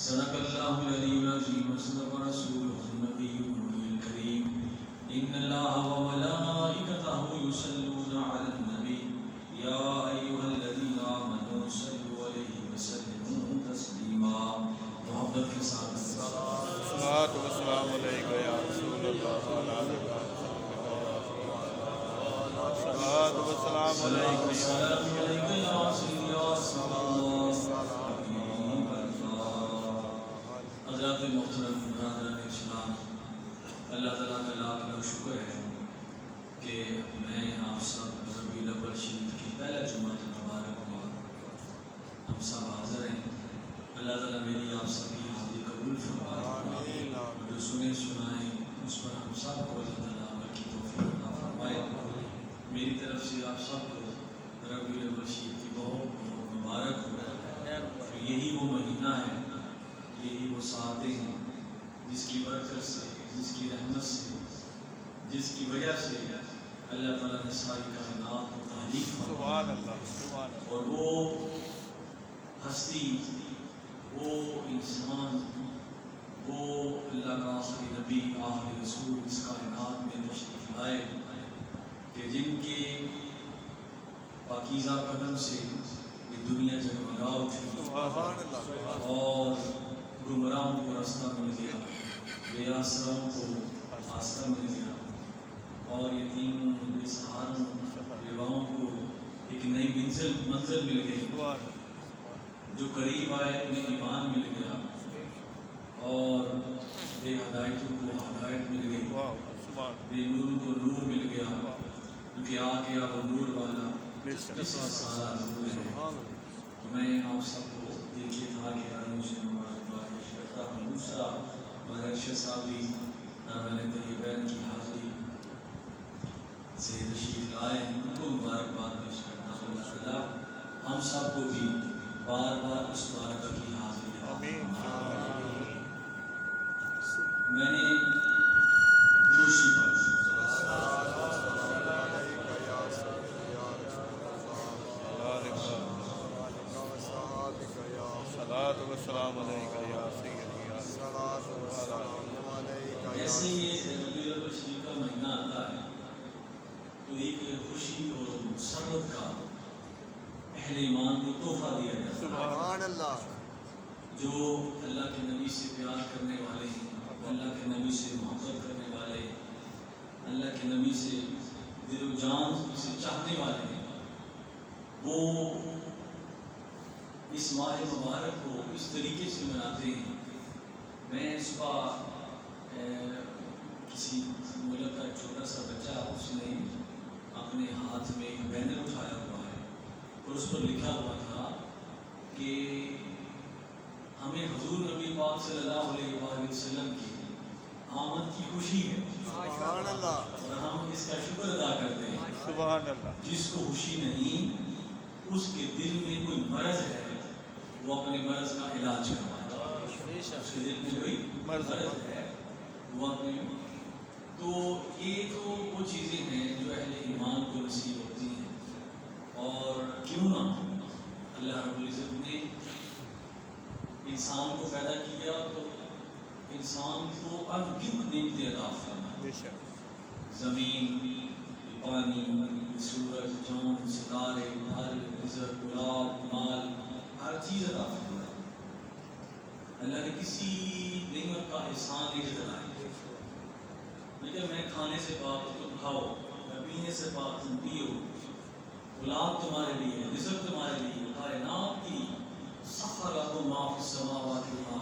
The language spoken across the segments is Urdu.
صدق اللہ العلی العظیم وصدق رسولہ النبی الکریم ان اللہ وملائکتہ یصلون علی النبی یا ایھا الذین آمنوا صلوا علیہ وسلموا تسلیما. محبت کے ساتھ صلاۃ و سلام علیک یا رسول اللہ صلاۃ و سلام علیک یا سیدی یا رسول اللہ. حضرات محترم برادران اسلام، اللہ تعالیٰ کا لاکھ لاکھ شکر ہے کہ میں آپ سب ربیع الاول شریف کی پہلا جمعہ مبارک ہوا ہم سب حاضر ہیں. اللہ تعالیٰ میری آپ سب کی حاضری قبول فرمائے، جو سنے سنائیں اس پر ہم سب کو اللہ تعالیٰ عمل کی توفیق عطا فرمائے. میری طرف سے آپ سب کو ربیع الاول شریف کی بہت بہت مبارک ہو. یہی وہ مہینہ ہے، یہی وہ ساعتیں ہیں جس کی برکت سے، جس کی رحمت سے، جس کی وجہ سے اللہ تعالیٰ نے ساری کائنات کو تحریک سبحان اللہ سبحان اللہ. اور وہ ہستی، وہ انسان، وہ اللہ کا آخری نبی آخری رسول اس کائنات میں تشریف لائے کہ جن کے پاکیزہ قدم سے یہ دنیا جگمگا اٹھی اور گمراہوں کو راستہ مل گیا، بے آسراؤں کو آسرا مل گیا، اور یتیموں بے سہاروں بیواؤں کو ایک نئی منزل مل گئی. جو قریب آئے انہیں ایمان مل گیا اور بے ہدایتوں کو ہدایت مل گئی، بے نور کو نور مل گیا کیونکہ آ گیا وہ نور والا جس کا سارا نور ہے. تو میں آپ سب کو دیکھیے تھا کہ آئیوں سے مبارکباد پیش کرتا ہوں. دوسرا مگر ارشد صاحب بھی ناول طیبین کی حاضری سے تشریف لائے ہیں، ان کو مبارکباد پیش کرتا ہوں. اللہ تعالیٰ ہم سب کو بھی بار بار اس بارکہ کی حاضری عطا فرمائے. میں نے دوسری پڑھی صلاۃ و سلام علیک یا سیدی یا ایسے یہ ربیع الاول شریف کا مہینہ آتا ہے تو ایک خوشی اور مسرت کا اہل ایمان کو تحفہ دیا جاتا ہے. سبحان اللہ. جو اللہ کے نبی سے پیار کرنے والے ہیں، اللہ کے نبی سے محبت کرنے والے ہیں، اللہ کے نبی سے دل و جان سے چاہنے والے ہیں، وہ اس ماہ مبارک کو اس طریقے سے مناتے ہیں. میں صبح کسی ملک کا چھوٹا سا بچہ، اس نے اپنے ہاتھ میں ایک بینر اٹھایا ہوا ہے اور اس پر لکھا ہوا تھا کہ ہمیں حضور نبی پاک صلی اللہ علیہ وآلہ وسلم کی آمد کی خوشی ہے سبحان اللہ. اور ہم اس کا شکر ادا کرتے ہیں. سبحان اللہ. جس کو خوشی نہیں اس کے دل میں کوئی مرض ہے، وہ اپنے مرض کا علاج کروائے. اس کے دل میں کوئی مرض ہے وہ اپنے، تو یہ تو وہ چیزیں ہیں جو اہل ایمان کو نصیب ہوتی ہیں. اور کیوں نہ اللہ رب العزت نے انسان کو پیدا کیا تو انسان کو انگنت نعمتیں عطا فرمائے. زمین، پانی، سورج، چاند، ستارے، پھل، رزق، گلاب، مال، ہر چیز عطا فرمائے. اللہ نے کسی نعمت کا احسان نہیں جتلایا. لیکن میں کھانے سے پاک تم کھاؤ، میں پینے سے پاک تم پیو، گلاب تمہارے لیے، رزق تمہارے لیے، کائنات کی سخر لکم ما فی السماوات وما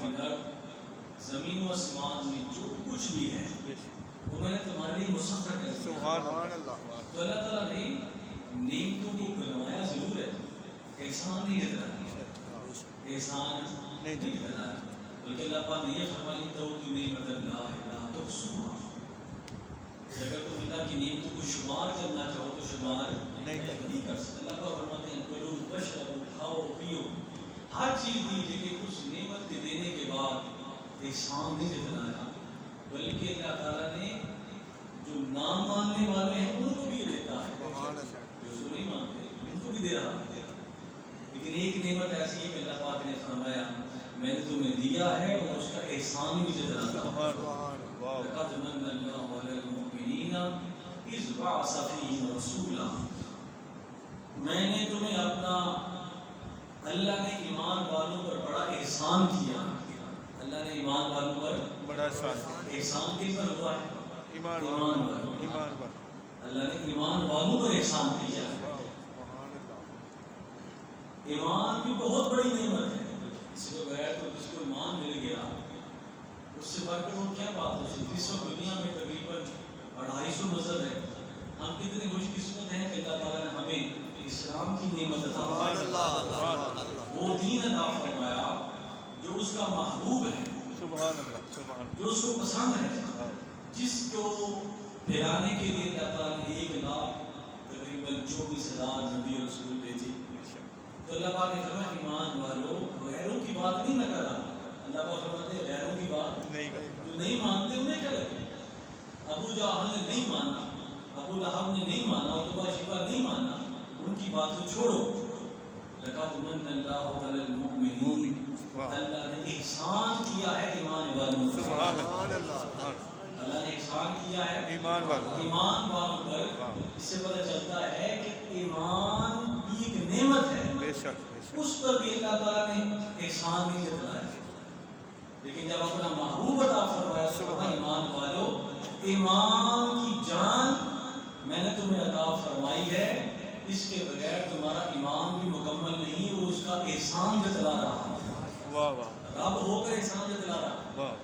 فی الارض، زمین و آسمان میں جو کچھ بھی ہے وہ میں نے تمہارے لیے مسخر کر دیا. سبحان اللہ. تو اللہ تعالیٰ نے نعمتوں کو بنوایا ضرور ہے، احسان نہیں جتلایا، احسان نہیں جتلایا. بلکہ اللہ پاک نے یہ فرمایا تو نعمت اللہ لا تحصوها. اگر تم اللہ کی نعمتوں کو شمار کرنا چاہو تو شمار نہیں کر سکتے. اللہ کا فرماتے ہیں کلو بشربوا، کھاؤ پیو، ہر چیز دیجیے کہ اس نعمت کے دینے کے بعد احسان نہیں جتلایا، بلکہ اللہ تعالیٰ نے جو نام ماننے والے ہیں ان کو بھی دیتا ہے، جو اس کو نہیں مانتے ان کو بھی دے رہا ہے. لیکن ایک نعمت ایسی ہے کہ اللہ پاک نے فرمایا میں نے تمہیں دیا ہے اور اس کا احسان بھی مجھے دلاتا ہوں. واو لقد من اللہ علی المؤمنین اذ بعث فیہم رسولا. میں نے تمہیں اپنا، اللہ نے ایمان والوں پر بڑا احسان کیا. اللہ نے ایمان والوں پر بڑا شان احسان کن پر ہوا ہے؟ ایمان ایمان پر اللہ نے ایمان والوں پر احسان کیا ہے. ایمان بھی بہت بڑی نعمت ہے. اس کو بغیر تو جس کو ایمان مل گیا اس سے بڑھ کر وہ کیا بات ہو سکتی. اس وقت دنیا میں تقریباً 250 مذہب ہے. ہم کتنے خوش قسمت ہیں کہ اللہ تعالیٰ نے ہمیں اسلام کی نعمت عطا فرمائی. وہ دین عطا فرمایا جو اس کا محبوب ہے، سبحان اللہ سبحان جو اس کو پسند ہے، جس کو پھیلانے کے لیے اللہ تعالیٰ نے 1 لاکھ تقریباً 24,000 نبی رسول بھیجے. تو اللہ پاک نے فرمایا ایمان والوں غیروں کی بات نہیں نہ کرا. اللہ پاک فرماتے ہیں غیروں کی بات نہیں کرتا. جو نہیں مانتے انہیں کیا لگے. ابو جہل نے نہیں مانا، ابو لہب نے نہیں مانا، عتبہ شیبہ نہیں مانا، ان کی بات کو چھوڑو. لقد من اللہ علی المؤمنین. اللہ نے احسان کیا ہے ایمان والوں پر. سبحان اللہ اللہ نے احسان کیا ہے ایمان والوں ایمان والوں پر. اس سے پتہ چلتا ہے کہ ایمان بھی ایک نعمت ہے. بے شک اس پر بھی اللہ تعالیٰ نے احسان نہیں جتلایا. لیکن جب اپنا محبوب عطا فرمایا سبحان ایمان والو، ایمان کی جان میں نے تمہیں عطا فرمائی ہے، اس کے بغیر تمہارا ایمان بھی مکمل نہیں. وہ اس کا احسان جتلا رہا ہے. واہ واہ رب ہو کر احسان جتلا رہا ہے. واہ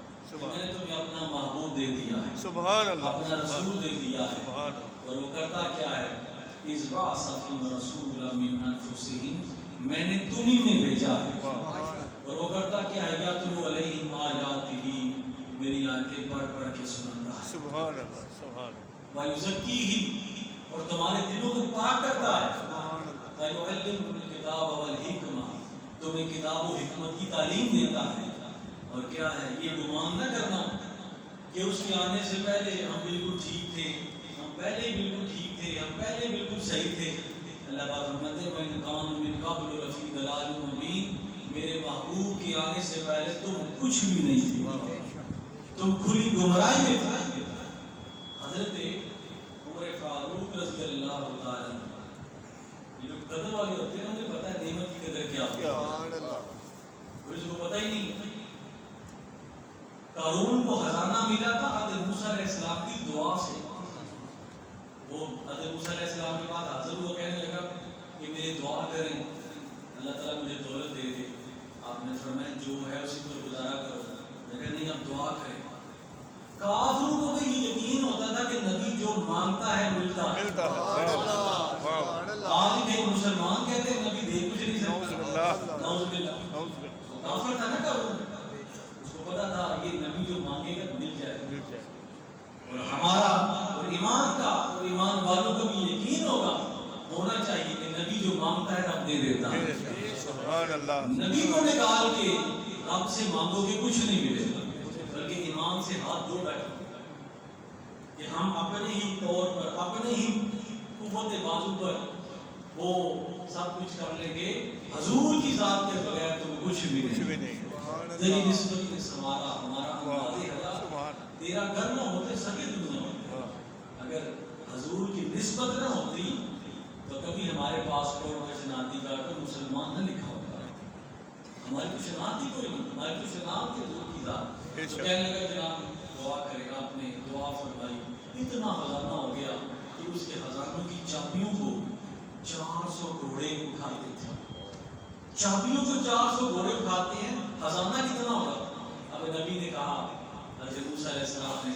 میں نے تمہیں اپنا محبوب دے دیا ہے، سبحان اللہ اپنا رسول دے دیا ہے. سبحان اور وہ کرتا کیا ہے؟ اذ بعث فیہم رسولا من انفسہم. میں نے تمہیں میں بھیجا ہے. اور وہ کرتا کیا ہے؟ یتلو علیہم آیاتہ. میری آیتیں پڑھ پڑھ کے سناتا ہے. سبحان اللہ سبحان وَيُزَكِّیہم. اور تمہارے دلوں کو پاک کرتا ہے. وَيُعَلِّمُهُمُ الْکِتَابَ وَالْحِکْمَةَ. تمہیں کتاب و حکمت کی تعلیم دیتا ہے. اور کیا ہے؟ یہ گمان نہ کرنا کہ اس کے آنے سے پہلے ہم بالکل ٹھیک تھے، ہم پہلے ہی بالکل ٹھیک تھے، ہم پہلے بالکل صحیح تھے. اللہ پاک فرماتے ہیں وَإِنْ كَانُوا مِنْ قَبْلُ لَفِي ضَلَالٍ مُبِينٍ. میرے محبوب کے آنے سے پہلے تم کچھ بھی نہیں تھے، تم کھلی گمراہی میں تھے. حضرت عمر فاروق رضی اللہ تعالیٰ عنہ، یہ جو قدر والے ہوتے ہیں انہیں پتہ ہے نعمت کی قدر کیا ہوتی ہے. اس کو پتہ ہی نہیں. قارون کو خزانہ ملا تھا حضرت موسیٰ علیہ السلام کی دعا سے. وہ حضرت موسیٰ علیہ السلام کے بعد حضرت وہ کہنے لگا کہ میری دعا کریں اللہ تعالیٰ مجھے دولت دے دے. آپ نے فرمایا جو ہے اسی پر گزارا کرو. لیکن نہیں اب دعا کریں. کافروں کو بھی یہ یقین ہوتا تھا کہ نبی جو مانگتا ہے ملتا ہے. آج بھی مسلمان کہتے ہیں نبی دے کچھ نہیں سکتا. نعوذ باللہ. کافر تھا نا قارون، اس کو پتا تھا یہ نبی جو مانگے گا مل جائے گا. اور ہمارا اور ایمان کا اور ایمان والوں کو بھی یقین ہونا چاہیے کہ نبی جو مانگتا ہے رب دے دیتا ہے. سبحان اللہ. نبی کو نکال کے رب سے مانگو گے کچھ نہیں ملے گا، بلکہ ایمان سے ہاتھ دھو بیٹھو کہ ہم اپنے ہی طور پر اپنے ہی قوت بازو پر وہ سب کچھ کر لیں گے. حضور کی ذات کے بغیر تو کچھ بھی نہیں. تیری نسبت نے سنوارا ہمارا اندازے حیات. تیرا گھر نہ ہوتے سکے دنیا میں. اگر حضور کی نسبت نہ ہوتی تو کبھی ہمارے پاسپورٹ میں شناختی کارڈ پر مسلمان نہ لکھا ہوتا. ہماری تو شناختی کوئی نہیں، ہماری تو شناخت ہے حضور کی ذات. تو کہنے لگا جناب دعا کرے گا. آپ نے دعا فرمائی. اتنا خزانہ ہو گیا کہ اس کے خزانوں کی چابیوں کو 400 گھوڑے اٹھاتے تھے. چابیوں کو 400 گھوڑے اٹھاتے ہیں. خزانہ کتنا ہوگا؟ اب نبی نے کہا حضرت موسیٰ علیہ السلام نے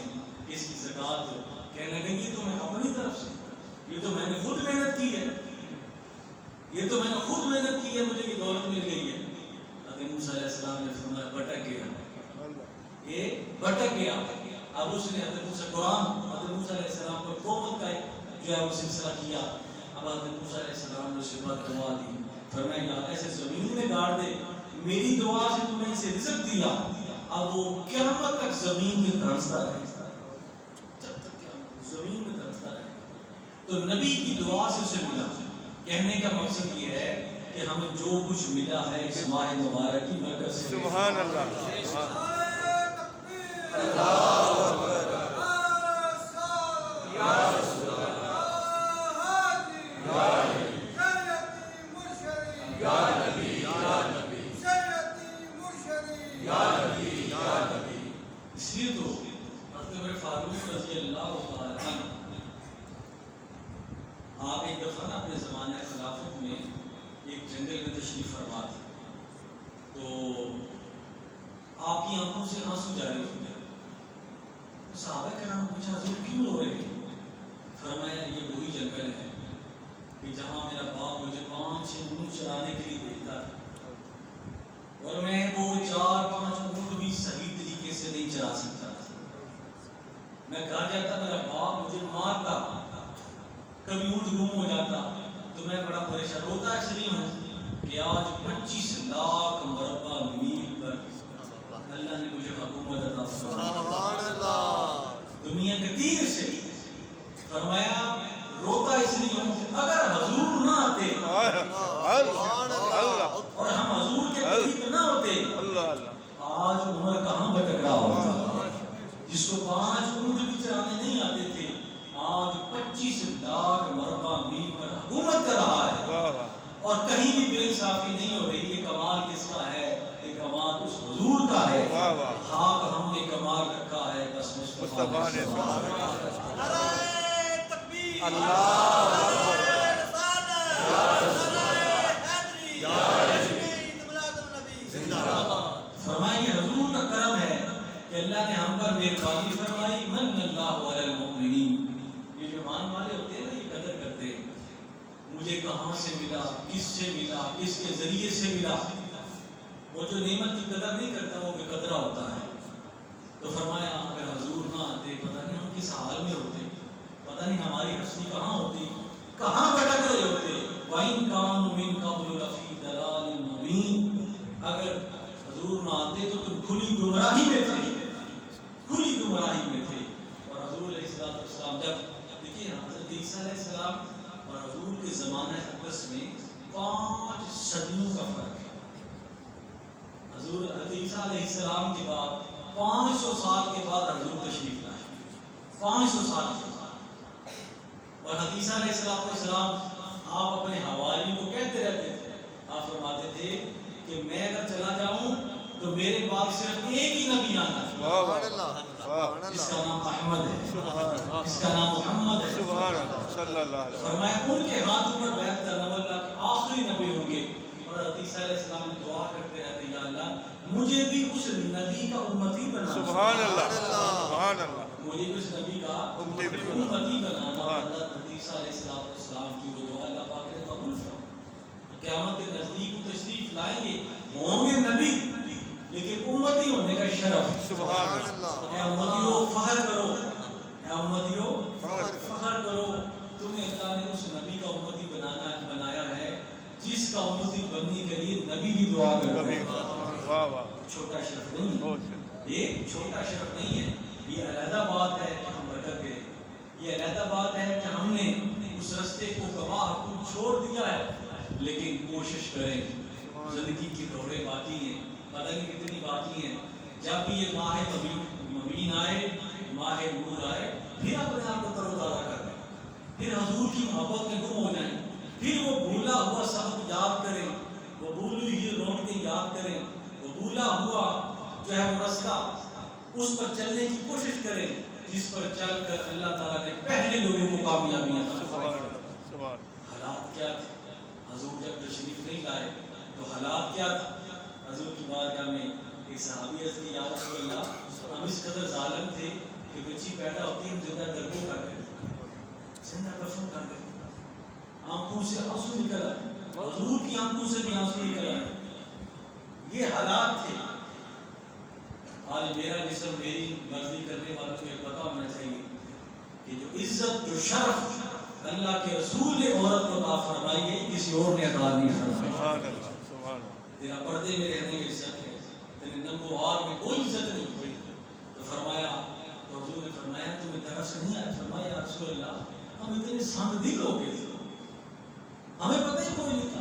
اس کی زکات دو. کہنے لگے یہ تو میں اپنی طرف سے، یہ تو میں نے خود محنت کی ہے، یہ تو میں نے خود محنت کی ہے، مجھے یہ دولت مل گئی ہے. حضرت موسیٰ علیہ السلام نے فرمایا بھٹک گیا، یہ بھٹک گیا. اب اس نے حضرت موسیٰ علیہ السلام پر قوت کا جو ہے وہ سلسلہ کیا. اب حضرت موسیٰ علیہ السلام نے اسے بات دعا دی. فرمایا یا ایسے زمین میں گاڑ دے، میری دعا سے تم نے اسے رزق دیا. اب وہ قیامت تک زمین میں دھڑستا رہے، جب تک زمین میں دھڑستا رہے. تو نبی کی دعا سے اسے ملا. کہنے کا مقصد یہ ہے کہ ہمیں جو کچھ ملا ہے اس ماہ مبارک کی برکت سے. سبحان اللہ. اس لیے تو حضرت عمر فاروق رضی اللہ تعالیٰ عنہ آپ ایک دفعہ نا اپنے زمانہ خلافت میں ایک جنگل میں تشریف فرما تھے تو آپ کی آنکھوں سے آنسو جاری ہو گئے. صحابہ کرام نے پوچھا حضور کیوں رو رہے ہیں؟ فرمایا یہ وہی جنگل ہے کہ جہاں میرا باپ مجھے 5 اونٹ چرانے کے لیے بھیجتا تھا اور میں وہ 4-5 اونٹ بھی صحیح طریقے سے نہیں چرا سکتا تھا. میں گھر جاتا میرا باپ مجھے مارتا, کبھی اونٹ گم ہو جاتا تو میں بڑا پریشان ہوتا. اس لیے ہوں کہ آج 25 لاکھ مربع میل پر اللہ نے مجھے حکومت عطا فرمائی دنیا کے تیر سے. فرمایا روتا اس لیے ہوں اگر حضور نہ آتے اور ہم حضور کے قریب نہ ہوتے آج عمر کہاں بھٹک رہا ہوتا. جس کو 5 اونٹ بھی چرانے نہیں آتے تھے آج 25 لاکھ مربع میل پر حکومت کر رہا ہے اور کہیں بھی بے انصافی نہیں ہو رہی. یہ کمال کس کا ہے؟ یہ کمال اس حضور کا ہے. خاک ہم نے کمال رکھا ہے بس مصطفیٰ نے. فرمائیے حضور کا کرم ہے کہ اللہ نے ہم پر مہربانی فرمائی. من اللہ علی المؤمنین. یہ جو مان والے ہوتے ہیں نا یہ قدر کرتے ہیں مجھے کہاں سے ملا, کس سے ملا, کس کے ذریعے سے ملا. وہ جو نعمت کی قدر نہیں کرتا وہ بے قدرہ ہوتا ہے. تو فرمایا اگر حضور نہ آتے پتہ نہیں ہم کس حال میں ہوتے, پتہ نہیں ہماری ہستی کہاں ہوتی, کہاں بھٹک رہے ہوتے. وَإِن كَانُوا مِن قَبْلُ لَفِي ضَلَالٍ مُّبِينٍ. اگر حضور نہ آتے تو تم کھلی گمراہی میں تھے, کھلی گمراہی میں تھے. اور حضور علیہ السلام جب دیکھیے حضرت عیسیٰ علیہ السلام اور حضور کے زمانہ اقدس میں 5 صدیوں کا فرق ہے. حضور حضرت عیسیٰ علیہ السلام کے بعد 500 سال کے بعد حضور تشریف لائے, 500 سال کے بعد. اور حضرت عیسیٰ علیہ السلام آپ اپنے حواریوں کو کہتے رہتے تھے, آپ فرماتے تھے کہ میں اگر چلا جاؤں تو میرے بعد صرف ایک ہی نبی آنا ہے جس کا نام احمد ہے, جس کا نام محمد ہے. فرمایا ان کے ہاتھوں پر بیعت کرنا اللہ کے آخری نبی ہوں گے. اور حضرت عیسیٰ علیہ السلام دعا کرتے رہتے یا اللہ مجھے بھی اس نبی کا امتی بنا. سبحان اللہ, سبحان اللہ. مجھے بھی اس نبی کا امتی بنانا. حضرت عیسیٰ علیہ السلام کی وہ دعا اللہ پاک نے قبول فرمائی. قیامت کے نزدیک تشریف لائیں گے, ہوں گے نبی لیکن امتی ہونے کا شرف. سبحان اللہ. اے امتیوں فخر کرو, اے امتیوں فخر کرو, تمہیں اللہ نے اس نبی کا امتی بنایا ہے جس کا امتی بننے کے لیے نبی بھی دعا کرتے ہیں. چھوٹا شرف نہیں ہے, یہ چھوٹا شرف نہیں ہے. یہ علیحدہ بات ہے کہ ہم بھٹک گئے, یہ علیحدہ بات ہے کہ ہم نے اس رستے کو گواہ کو چھوڑ دیا ہے. لیکن کوشش کریں, زندگی کی دوڑیں باقی ہیں, پتہ نہیں کتنی باقی ہیں. جب بھی یہ ماہ مبین آئے, ماہ نور آئے, پھر اپنے آپ کو تر و تازہ کر دیں, پھر حضور کی محبت میں گم ہو جائیں, پھر وہ بھولا ہوا سبق یاد کریں, وہ بھولی ہوئی رونقیں یاد کریں, وہ بھولا ہوا جو ہے وہ رستہ اس پر چلنے کی کوشش کریں جس پر چل کر اللہ تعالیٰ نے پہلے لوگوں کو کامیابی عطا فرمائی. حالات کیا تھے حضور جب تشریف نہیں لائے تو حالات کیا تھا؟ حضور کی بارگاہ میں ایک صحابی عرض کی یا رسول اللہ ہم اس قدر ظالم تھے کہ بچی پیدا ہوتی ہم زندہ درگو کر گئے, زندہ دفن کر گئے, آنکھوں سے آنسو نکل آئے, حضور کی آنکھوں سے بھی آنسو نکل آئے. یہ حالات تھے. آج میرا جسم میری مرضی کرنے والوں کو یہ پتا ہونا چاہیے کہ جو عزت جو شرف اللہ کے رسول نے عورت کو عطا فرمائی ہے کسی اور نے عطا نہیں فرمائی. تیرا پردے میں رہنے کی عزت ہے, تیرے نمبوار میں کوئی عزت نہیں ہوئی. تو فرمایا, تو حضور نے فرمایا تمہیں درس نہیں آیا؟ فرمایا رسول اللہ ہم اتنے سامدی لوگ ہیں, ہمیں پتہ ہی کوئی نہیں تھا,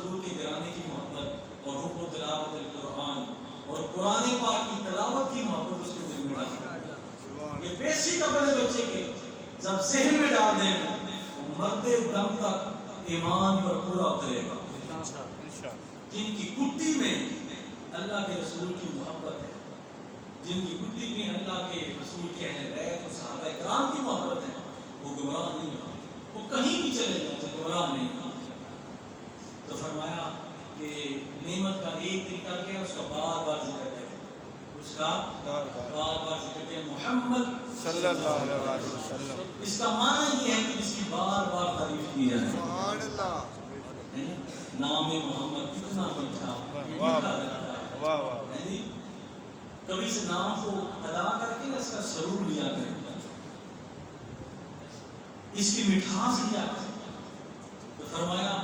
حضور کے گرانے کی محبت اور حب و تلاوت القرآن اور قرآن پاک کی تلاوت کی محبت اس کے دل میں ڈال. یہ بیسک اپنے بچے کے جب ذہن میں ڈال دیں مرتے دم تک ایمان پر پورا اترے گا. جن کی کٹی میں اللہ کے رسول کی محبت ہے, جن کی کٹی میں اللہ کے رسول کے اہل بیت اور صحابہ کرام کی محبت ہے, وہ گمراہ نہیں ہوگا. وہ کہیں بھی چلے جائیں گمراہ نہیں ہوگا. تو فرمایا کہ نعمت کا ایک طریقہ کیا ہے, اس کا بار بار ذکر کریں, اس کا بار بار ذکر کریں محمد صلی اللہ علیہ وسلم. اس کا معنی یہ ہے کہ اس کی بار بار تعریف کی جائے. سبحان اللہ. نام محمد کتنا میٹھا, واہ واہ. کبھی سے نام کو ادا کر کے اس کا سرور لیا کریں, اس کی مٹھاس لیا کریں. تو فرمایا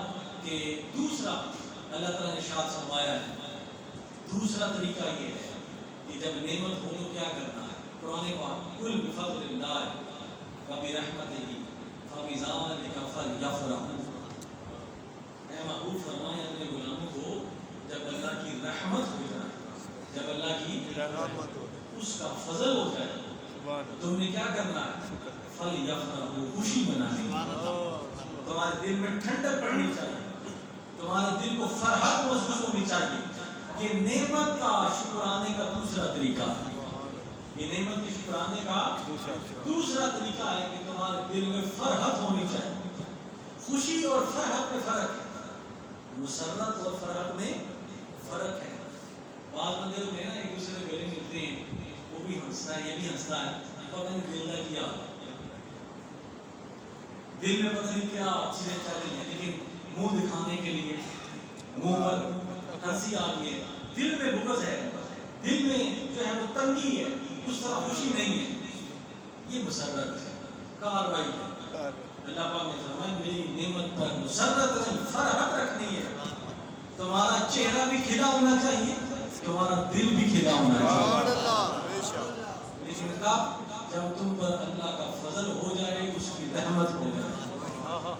کہ دوسرا اللہ تعالیٰ نے ارشاد فرمایا ہے, دوسرا طریقہ یہ ہے کہ جب نعمت ہو تو کیا کرنا ہے. قرآن پاک کل بفضل اللہ وبرحمتہ فبذلک فلیفرحوا. اے محبوب فرمائے اپنے غلاموں کو جب اللہ کی رحمت ہو جائے, جب اللہ کی رحمت ہو, اس کا فضل ہو جائے, تم نے کیا کرنا ہے, فلیفرحوا, خوشی منانی. تمہارے دل میں ٹھنڈک پڑنی چاہیے, تمہارے دل کو فرحت محسوس ہونی چاہیے. یہ نعمت کا شکرانے کا دوسرا طریقہ ہے. یہ نعمت کے شکرانے کا دوسرا طریقہ ہے کہ تمہارے دل میں فرحت ہونی چاہیے. خوشی اور فرحت میں فرق ہے, مسرت اور فرحت میں فرق ہے. بعض بندے ہوتے ہیں نا ایک دوسرے کے گلے ملتے ہیں, وہ بھی ہنستا ہے یہ بھی ہنستا ہے, پتہ نہیں دل نہ کیا, دل میں پتہ نہیں کیا چیزیں چل رہی ہیں, لیکن منہ دکھانے کے لیے منہ پر ہنسی آ گئی ہے, دل میں بغض ہے, دل میں جو ہے وہ تنگی ہے, اس طرح خوشی نہیں ہے. یہ مسرت ہے, کاروائی ہے. اللہ پاک نے فرمایا میری نعمت پر مسرت ہے, فرحت رکھنی ہے. تمہارا چہرہ بھی کھلا ہونا چاہیے, تمہارا دل بھی کھلا ہونا چاہیے. لیکن جب تم پر اللہ کا فضل ہو جائے, اس کی رحمت ہو جائے.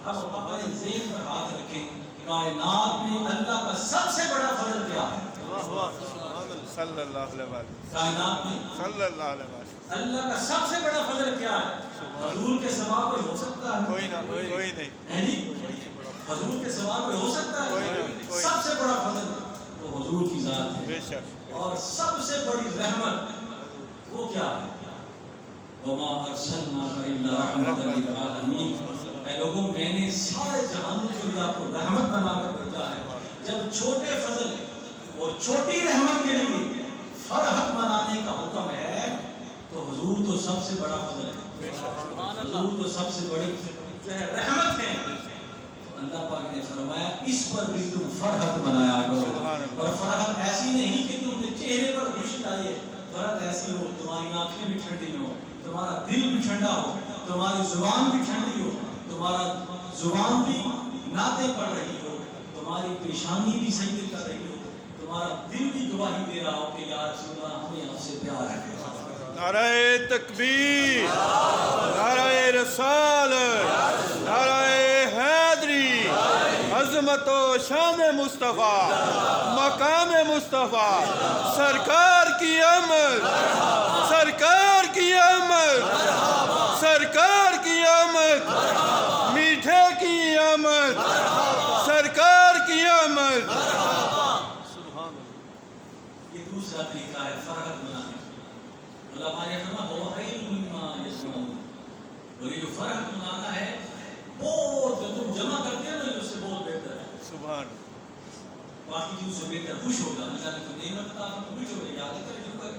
اب اپنے ذہن پر ہاتھ رکھیں, کائنات میں اللہ کا سب سے بڑا فضل کیا ہے؟ صلی اللہ علیہ وسلم. کائنات میں صلی اللہ علیہ وسلم. اللہ کا سب سے بڑا فضل کیا ہے؟ حضور کے سوا کوئی ہو سکتا ہے؟ کوئی نہ, کوئی نہیں. حضور کے سوا کوئی ہو سکتا ہے؟ سب سے بڑا فضل تو حضور کی ذات ہے. بے شک. اور سب سے بڑی رحمت وہ کیا ہے؟ وما ارسلناک الا رحمۃ للعالمین. اے لوگوں, میں نے سارے جہانوں کے لیے آپ کو رحمت بنا کر بھیجا ہے. جب چھوٹے فضل اور چھوٹی رحمت کے لیے فرحت منانے کا حکم ہے تو حضور تو سب سے بڑا فضل ہے, حضور تو سب سے بڑی جو ہے رحمت ہے. اللہ پاک نے فرمایا اس پر بھی تم فرحت منایا کرو, اور فرحت ایسی نہیں کہ تم نے چہرے پر خوشی آئی, فرحت ایسی ہو تمہاری آنکھیں بھی ٹھنڈی ہو, تمہارا دل بھی ٹھنڈا ہو, تمہاری زبان بھی ٹھنڈی ہو, تمہارا زبان بھی نعتیں پڑھ رہی ہو, تمہاری پیشانی بھی سجدے کر رہی ہو, تمہارا دل بھی گواہی دے رہا ہو کہ یا رسول اللہ ہمیں آپ سے پیار ہے. نعرہ تکبیر, نعرہ رسالت, نعرہ حیدری. عظمت و شان مصطفیٰ, مقام مصطفیٰ, سرکار کی آمد, سرکار کی آمد, سرکار کی آمد, میٹھے کی آمد, سرکار کی آمد. یہ دوسرا طریقہ ہے فرحت منانے کا. اللہ نے فرمایا وہ خیر مما یجمعون, اور یہ جو فرحت منانا ہے بہت جو تم جمع کرتے ہو نا اس سے بہت بہتر ہے. سبحان. باقی چیزوں سے بہتر خوش ہوگا. اللہ نے تو نعمت عطا کی, خوش ہو گئے, یاد ہے شکر,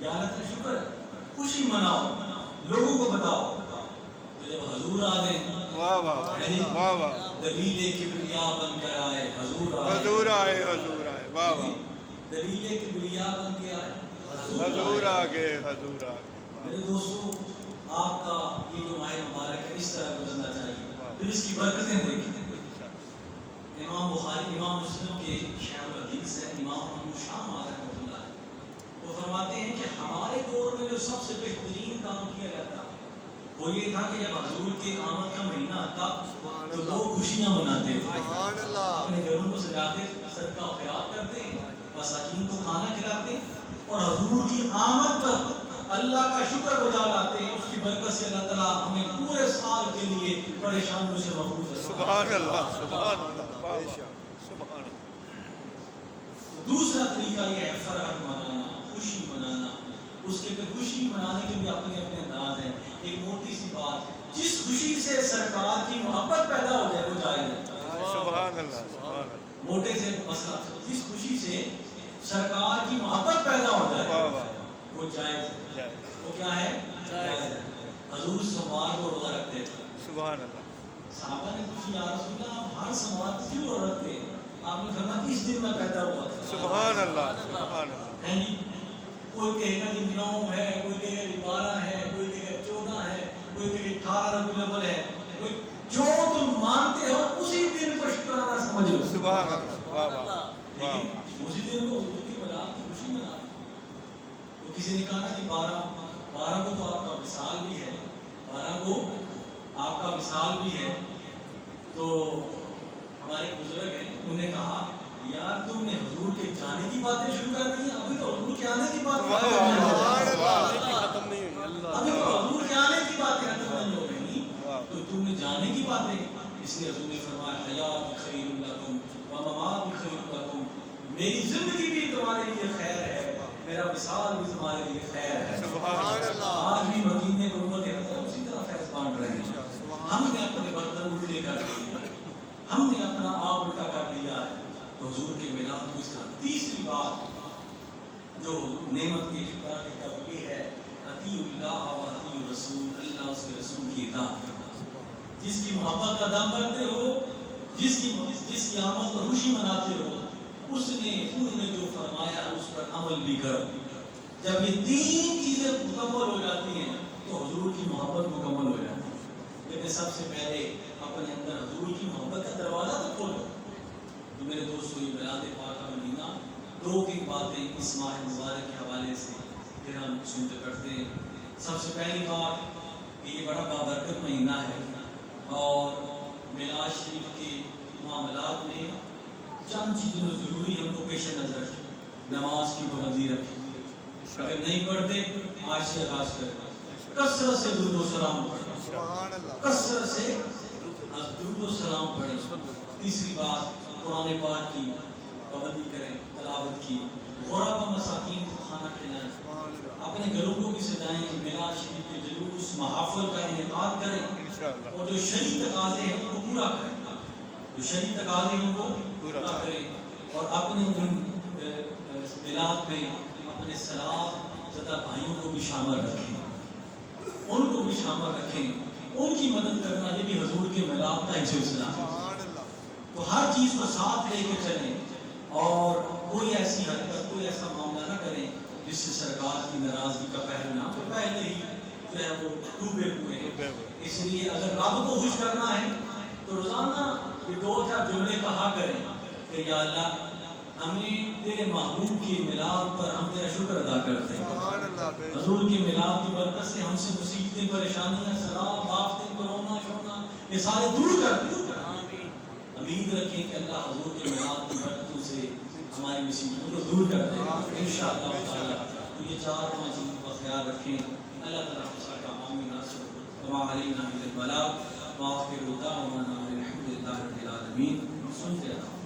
یاد ہے شکر, خوشی مناؤ, لوگوں کو بتاؤ. تو جب حضور آ گئے, واہ واہ واہ واہ, دلیل کبریا بن کر آئے, حضور آئے, حضور آئے, حضور آئے, واہ واہ, دلیل کبریا بن کے آئے, حضور آگے, حضور آگے. میرے دوستو, آپ کا یہ جو ماہ مبارک ہے اس طرح گزرنا چاہیے. پھر اس کی برکتیں دیکھیں. امام بخاری, امام مسلم کے شیخ الحدیث ہے امام محمد شام رحمۃ اللہ, وہ فرماتے ہیں کہ ہمارے دور میں جو سب سے بہترین کام کیا جاتا وہ یہ تھا کہ جب حضور کے آمد کا مہینہ آتا تو لوگ خوشیاں مناتے تھے، اپنے گھروں کو سجاتے، صدقہ و خیرات کرتے، مساکین کو کھانا کھلاتے، اور حضور کی آمد پر اللہ کا شکر گزار لاتے ہیں، اس کی برکت سے اللہ تعالیٰ ہمیں پورے سال کے لیے پریشانیوں سے محفوظ رکھتا ہے۔ سبحان اللہ، سبحان اللہ، سبحان اللہ۔ دوسرا طریقہ یہ ہے فرحت منانا، خوشی منانا۔ اس کے پھر خوشی منانے کے بھی اپنے اپنے انداز ہیں۔ ایک موٹی سی بات، جس خوشی سے سرکار کی محبت پیدا ہو جائے وہ جائز ہے۔ سبحان اللہ، سبحان اللہ۔ موٹے سے مسئلہ، جس خوشی سے سرکار کی محبت پیدا ہو جائے وہ جائز ہے۔ وہ کیا ہے؟ جائز ہے۔ حضور سوموار کو روزہ رکھتے تھے۔ سبحان اللہ۔ صحابہ نے پوچھا یا رسول اللہ آپ ہر سوموار کیوں روزہ رکھتے ہیں؟ آپ نے فرمایا کہ اس دن میں پیدا ہوا تھا۔ سبحان اللہ، سبحان اللہ۔ کوئی کہے گا کہ 9 ہے، کوئی کہے گا کہ 12 ہے، کوئی کہے گا 14 ہے، کوئی کہے گا 18 ربیع الاول ہے۔ جو تم مانتے ہو اسی دن کو شکرانہ سمجھ لو۔ سبحان اللہ، واہ واہ، لیکن اسی دن کو حضور کی ملاد کی خوشی منا۔ تو کسی نے کہا کہ 12 کو تو آپ کا وصال بھی ہے، 12 کو آپ کا وصال بھی ہے۔ تو ہمارے بزرگ ہیں، انہوں نے کہا یار تم نے حضور کے جانے کی باتیں شروع کر دی ہیں، ابھی تو حضور کے آنے کی باتیں ختم نہیں ہو رہی۔ ابھی تو حضور کے آنے کی باتیں ختم نہیں ہو رہی، تو تم نے جانے کی باتیں۔ اس لیے حضور نے فرمایا حیات خیر لکم و ممات خیر لکم، میری زندگی بھی تمہارے لیے خیر ہے، میرا وصال بھی تمہارے لیے خیر ہے۔ آج بھی مدینے کو امت حضرت اسی طرح فیض بانٹ رہے ہیں۔ ہم نے اپنے برتن الٹے کر دیے، ہم نے اپنا آپ الٹا کر دیا ہے، تو حضور کے میلاد کو اس کا۔ تیسری بات جو نعمت کی شکر کے تب یہ ہے اطیع اللہ و اطیع الرسول، اللہ اس کے رسول کی اطاعت کرنا۔ جس کی محبت کا دم بھرتے ہو، جس کی آمد پر خوشی مناتے ہو، انہوں نے جو فرمایا اس پر عمل بھی کرو۔ جب یہ 3 چیزیں مکمل ہو جاتی ہیں تو حضور کی محبت مکمل ہو جاتی ہے۔ لیکن سب سے پہلے اپنے اندر حضور کی محبت کا دروازہ تو کھولو۔ تو میرے دوستو، یہ میلاد پاک کا مہینہ 2-3 باتیں اس ماہ مبارک کے حوالے سے پھر ہم سنتے کرتے ہیں۔ سب سے پہلی بات کہ یہ بڑا بابرکت مہینہ ہے، اور میلاد شریف کے معاملات میں چند چیزیں ضروری ہم کو پیش نظر رکھیں۔ نماز کی پابندی رکھیں، اگر نہیں پڑھتے آج سے آغاز کریں، کثرت سے درود و سلام پڑھیں، کثرت سے درود و سلام پڑھیں۔ تیسری بات، قرآن پاک کی پابندی کریں، تلاوت کی، غربا و مساکین کو کھانا کھلائیں، اپنے گھروں کو بھی سجائیں، میلاد شریف کے جلوس محافل کا انعقاد کریں، اور جو شرعی تقاضے ہیں ان کو پورا کریں، جو شرعی تقاضے ہیں ان کو پورا کریں، اور اپنے ان میلاد میں اپنے سلام زدہ بھائیوں کو بھی شامل رکھیں، ان کو بھی شامل رکھیں، ان کی مدد کرنا یہ بھی حضور کے میلاد کا ہی سلسلہ ہے۔ تو ہر چیز کو ساتھ لے کے چلیں، اور کوئی ایسی حرکت، کوئی ایسا معاملہ نہ کریں جس سے سرکار کی ناراضگی کا پہلو نہ ہو، پہلے ہی جو ہے وہ ڈوبے ہوئے ہیں۔ اس لیے اگر رب کو خوش کرنا ہے تو روزانہ یہ 2-4 جملے کہا کریں کہ یا اللہ ہمیں تیرے محبوب کی میلاد پر ہم تیرا شکر ادا کرتے ہیں، حضور کی میلاد کی برکت سے ہم سے مصیبتیں، پریشانیاں، سراب، آفتیں، کورونا شونا یہ سارے دور کر دیں۔ امید رکھیں کہ اللہ حضور کے میلاد کی برکتوں سے ہماری مصیبتوں کو دور کر دے گا انشاءاللہ تعالی۔ تو یہ 4-5 چیزوں کا خیال رکھیں۔ اللہ تعالیٰ ہم سب کا آمین ناصر وما علینا الا البلاغ وآخر دعوانا الحمد للہ رب العالمین۔ سنتے رہو۔